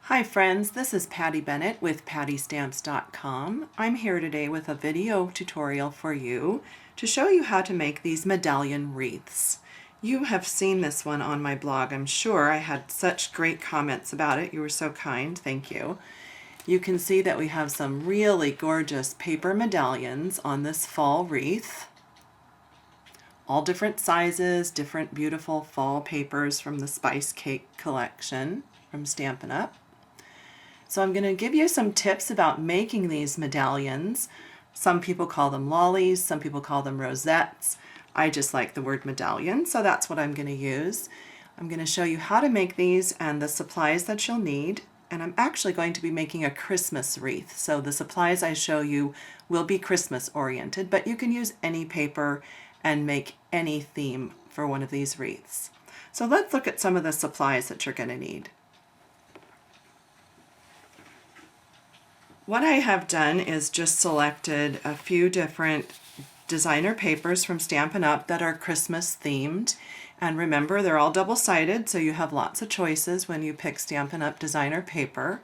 Hi friends, this is Patty Bennett with pattystamps.com. I'm here today with a video tutorial for you to show you how to make these medallion wreaths. You have seen this one on my blog, I'm sure. I had such great comments about it. You were so kind, thank you. You can see that we have some really gorgeous paper medallions on this fall wreath. All different sizes, different beautiful fall papers from the Spice Cake collection from Stampin' Up. So I'm going to give you some tips about making these medallions. Some people call them lollies, some people call them rosettes. I just like the word medallion, so that's what I'm going to use. I'm going to show you how to make these and the supplies that you'll need. And I'm actually going to be making a Christmas wreath. So the supplies I show you will be Christmas oriented, but you can use any paper and make any theme for one of these wreaths. So let's look at some of the supplies that you're going to need. What I have done is just selected a few different designer papers from Stampin' Up that are Christmas themed. And remember, they're all double-sided, so you have lots of choices when you pick Stampin' Up designer paper.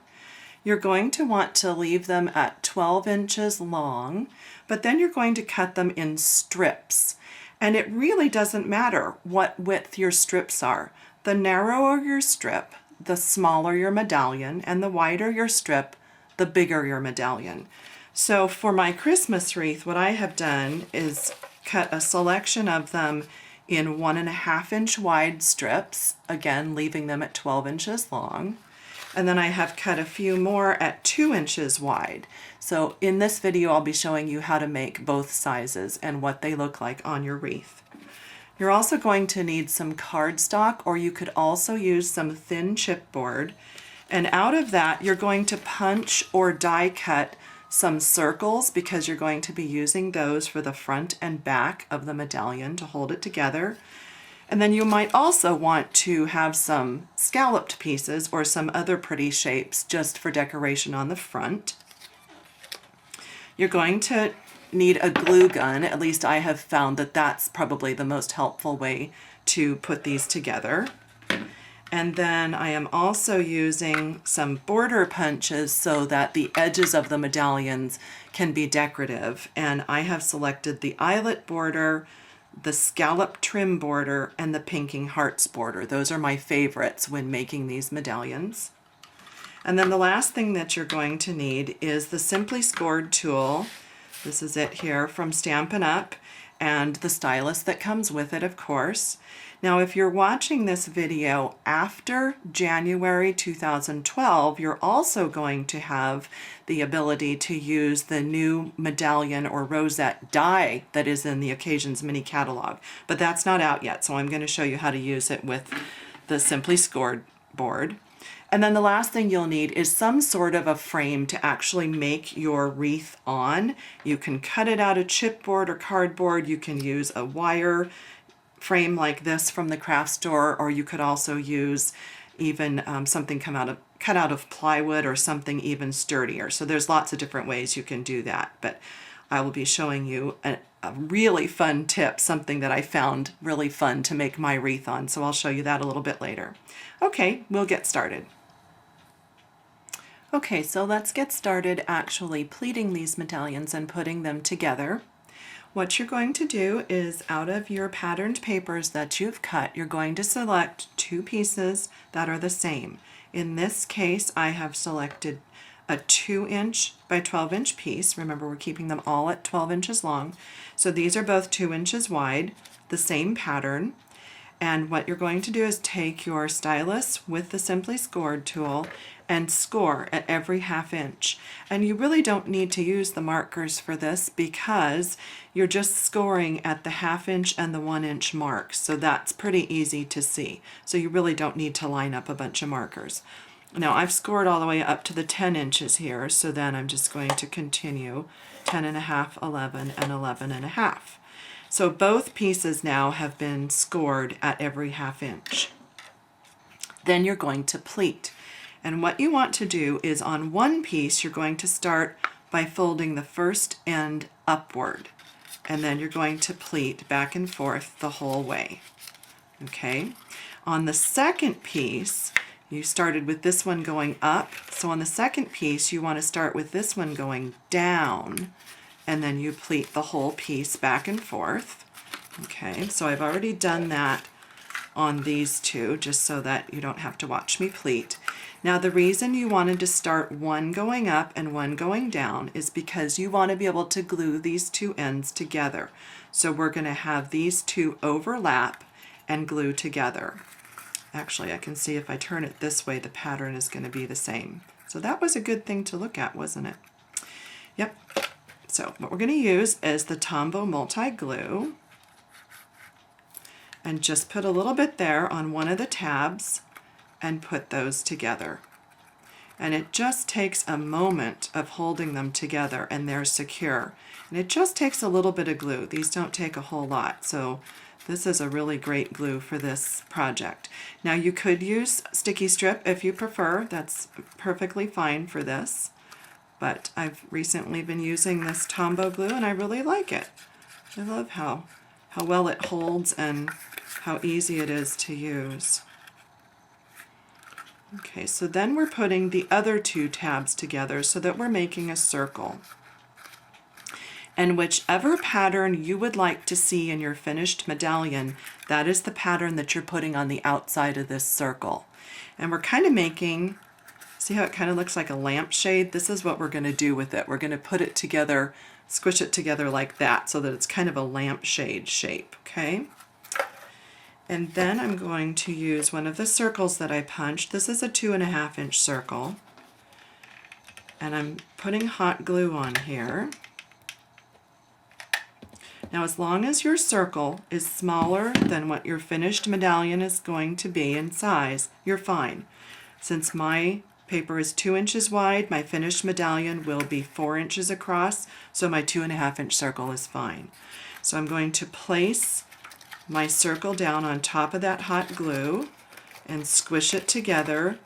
You're going to want to leave them at 12 inches long, but then you're going to cut them in strips. And it really doesn't matter what width your strips are. The narrower your strip, the smaller your medallion, and the wider your strip, the bigger your medallion. So for my Christmas wreath, what I have done is cut a selection of them in 1.5 inch wide strips, again leaving them at 12 inches long. And then I have cut a few more at 2 inches wide. So in this video I'll be showing you how to make both sizes and what they look like on your wreath. You're also going to need some cardstock, or you could also use some thin chipboard. And out of that, you're going to punch or die cut some circles because you're going to be using those for the front and back of the medallion to hold it together. And then you might also want to have some scalloped pieces or some other pretty shapes just for decoration on the front. You're going to need a glue gun. At least I have found that that's probably the most helpful way to put these together. And then I am also using some border punches so that the edges of the medallions can be decorative. And I have selected the eyelet border, the scallop trim border, and the pinking hearts border. Those are my favorites when making these medallions. And then the last thing that you're going to need is the Simply Scored tool. This is it here from Stampin' Up, and the stylus that comes with it, of course. Now, if you're watching this video after January 2012, you're also going to have the ability to use the new medallion or rosette die that is in the Occasions mini catalog, but that's not out yet, so I'm going to show you how to use it with the Simply Scored board. And then the last thing you'll need is some sort of a frame to actually make your wreath on. You can cut it out of chipboard or cardboard. You can use a wire frame like this from the craft store, or you could also use even something cut out of plywood or something even sturdier. So there's lots of different ways you can do that, but I will be showing you a really fun tip, something that I found really fun to make my wreath on. So I'll show you that a little bit later. Okay, we'll get started. Okay, so let's get started actually pleating these medallions and putting them together. What you're going to do is, out of your patterned papers that you've cut, you're going to select 2 pieces that are the same. In this case, I have selected a 2 inch by 12 inch piece. Remember, we're keeping them all at 12 inches long. So these are both 2 inches wide, the same pattern. And what you're going to do is take your stylus with the Simply Scored tool and score at every 1/2 inch. And you really don't need to use the markers for this because you're just scoring at the 1/2 inch and the 1 inch marks. So that's pretty easy to see. So you really don't need to line up a bunch of markers. Now I've scored all the way up to the 10 inches here, so then I'm just going to continue 10.5, 11, and 11.5. So both pieces now have been scored at every 1/2 inch. Then you're going to pleat. And what you want to do is, on one piece, you're going to start by folding the first end upward. And then you're going to pleat back and forth the whole way. Okay? On the second piece, You started with this one going up, so on the second piece you want to start with this one going down, and then you pleat the whole piece back and forth. Okay, so I've already done that on these two, just so that you don't have to watch me pleat. Now the reason you wanted to start one going up and one going down is because you want to be able to glue these two ends together. So we're going to have these two overlap and glue together. Actually, I can see if I turn it this way, the pattern is going to be the same. So that was a good thing to look at, wasn't it? Yep. So what we're going to use is the Tombow multi-glue, and just put a little bit there on one of the tabs and put those together. And it just takes a moment of holding them together and they're secure. And it just takes a little bit of glue. These don't take a whole lot, so this is a really great glue for this project. Now you could use sticky strip if you prefer. That's perfectly fine for this. But I've recently been using this Tombow glue and I really like it. I love how well it holds and how easy it is to use. Okay, so then we're putting the other two tabs together so that we're making a circle. And whichever pattern you would like to see in your finished medallion, that is the pattern that you're putting on the outside of this circle. And we're kind of making, see how it kind of looks like a lampshade? This is what we're going to do with it. We're going to put it together, squish it together like that so that it's kind of a lampshade shape, okay? And then I'm going to use one of the circles that I punched. This is a 2.5 inch circle. And I'm putting hot glue on here. Now as long as your circle is smaller than what your finished medallion is going to be in size, you're fine. Since my paper is 2 inches wide, my finished medallion will be 4 inches across, so my 2.5 inch circle is fine. So I'm going to place my circle down on top of that hot glue and squish it together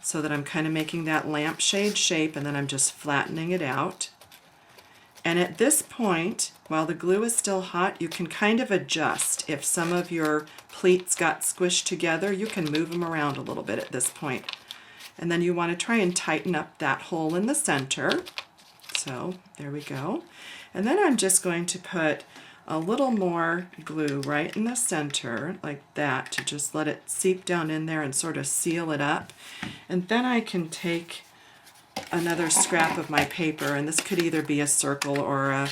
so that I'm kind of making that lampshade shape, and then I'm just flattening it out. And at this point, while the glue is still hot, you can kind of adjust. If some of your pleats got squished together, you can move them around a little bit at this point. And then you want to try and tighten up that hole in the center. So there we go. And then I'm just going to put a little more glue right in the center like that to just let it seep down in there and sort of seal it up. And then I can take another scrap of my paper, and this could either be a circle or a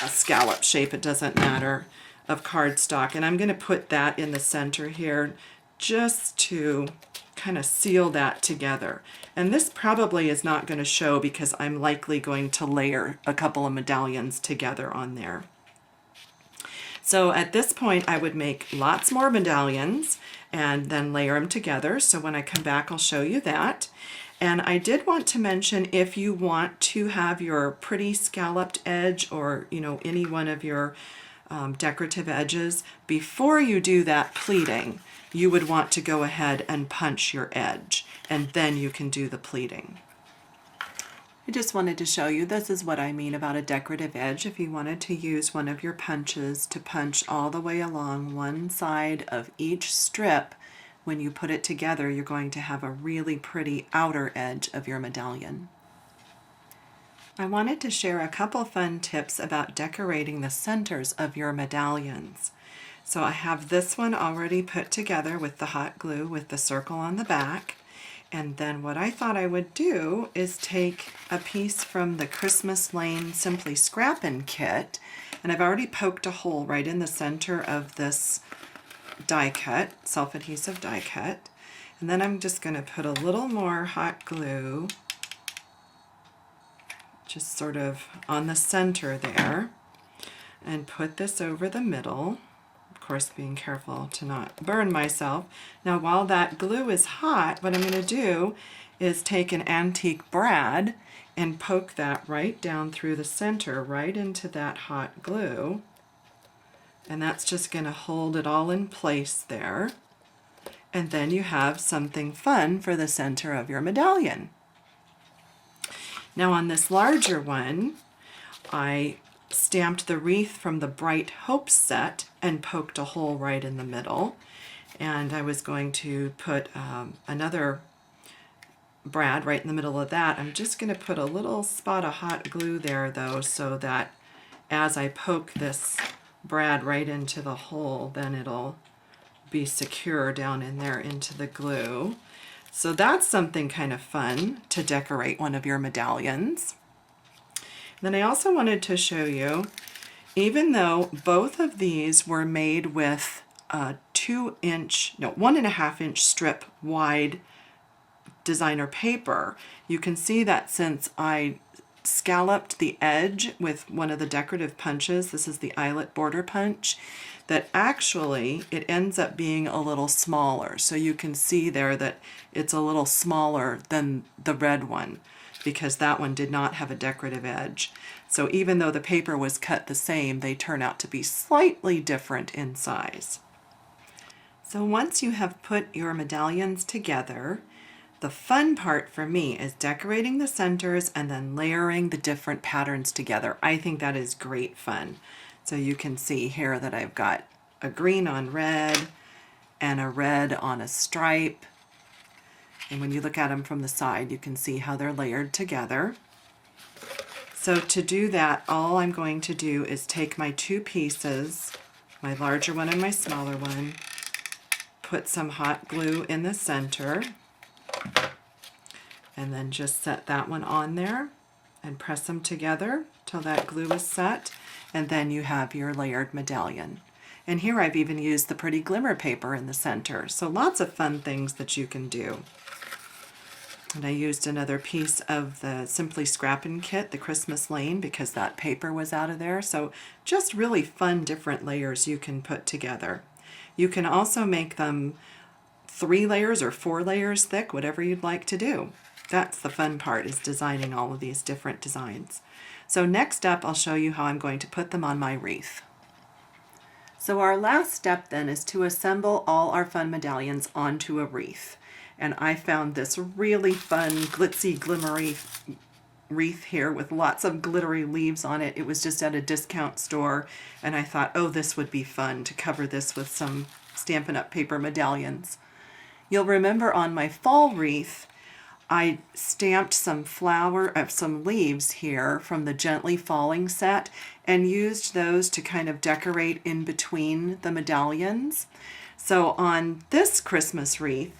scallop shape, it doesn't matter, of cardstock, and I'm going to put that in the center here just to kind of seal that together. And this probably is not going to show because I'm likely going to layer a couple of medallions together on there. So at this point I would make lots more medallions and then layer them together. So when I come back I'll show you that. And I did want to mention, if you want to have your pretty scalloped edge or any one of your decorative edges, before you do that pleating, you would want to go ahead and punch your edge, and then you can do the pleating. I just wanted to show you, this is what I mean about a decorative edge. If you wanted to use one of your punches to punch all the way along one side of each strip, when you put it together, you're going to have a really pretty outer edge of your medallion. I wanted to share a couple fun tips about decorating the centers of your medallions. So I have this one already put together with the hot glue with the circle on the back. And then what I thought I would do is take a piece from the Christmas Lane Simply Scrappin' kit, and I've already poked a hole right in the center of this die cut, self-adhesive die cut, and then I'm just going to put a little more hot glue just sort of on the center there and put this over the middle, of course being careful to not burn myself. Now while that glue is hot, what I'm going to do is take an antique brad and poke that right down through the center, right into that hot glue. And that's just going to hold it all in place there. And then you have something fun for the center of your medallion. Now on this larger one, I stamped the wreath from the Bright Hope set and poked a hole right in the middle. and I was going to put another brad right in the middle of that. I'm just going to put a little spot of hot glue there though, so that as I poke this brad right into the hole, then it'll be secure down in there into the glue. So that's something kind of fun to decorate one of your medallions. Then I also wanted to show you, even though both of these were made with a 1.5 inch strip wide designer paper, you can see that since I scalloped the edge with one of the decorative punches, this is the Eyelet border punch, that actually it ends up being a little smaller. So you can see there that it's a little smaller than the red one because that one did not have a decorative edge. So even though the paper was cut the same, they turn out to be slightly different in size. So once you have put your medallions together, the fun part for me is decorating the centers and then layering the different patterns together. I think that is great fun. So you can see here that I've got a green on red and a red on a stripe. And when you look at them from the side, you can see how they're layered together. So to do that, all I'm going to do is take my two pieces, my larger one and my smaller one, put some hot glue in the center, and then just set that one on there and press them together till that glue is set, and then you have your layered medallion. And here I've even used the pretty glimmer paper in the center, so lots of fun things that you can do. And I used another piece of the Simply Scrappin' kit, the Christmas Lane, because that paper was out of there, so just really fun different layers you can put together. You can also make them 3 layers or 4 layers thick, whatever you'd like to do. That's the fun part, is designing all of these different designs. So next up, I'll show you how I'm going to put them on my wreath. So our last step then is to assemble all our fun medallions onto a wreath. And I found this really fun glitzy glimmery wreath here with lots of glittery leaves on it. It was just at a discount store, and I thought, oh, this would be fun to cover this with some Stampin' Up! Paper medallions. You'll remember on my fall wreath, I stamped some leaves here from the Gently Falling set and used those to kind of decorate in between the medallions. So on this Christmas wreath,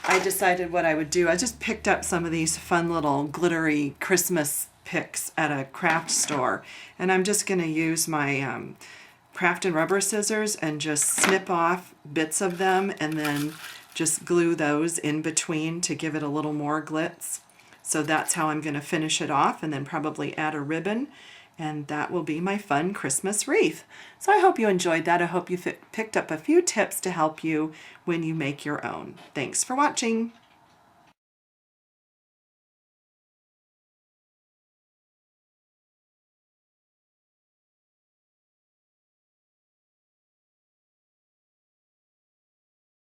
I decided what I would do. I just picked up some of these fun little glittery Christmas picks at a craft store, and I'm just going to use my craft and rubber scissors and just snip off bits of them and then just glue those in between to give it a little more glitz. So that's how I'm going to finish it off, and then probably add a ribbon, and that will be my fun Christmas wreath. So I hope you enjoyed that. I hope you picked up a few tips to help you when you make your own. Thanks for watching.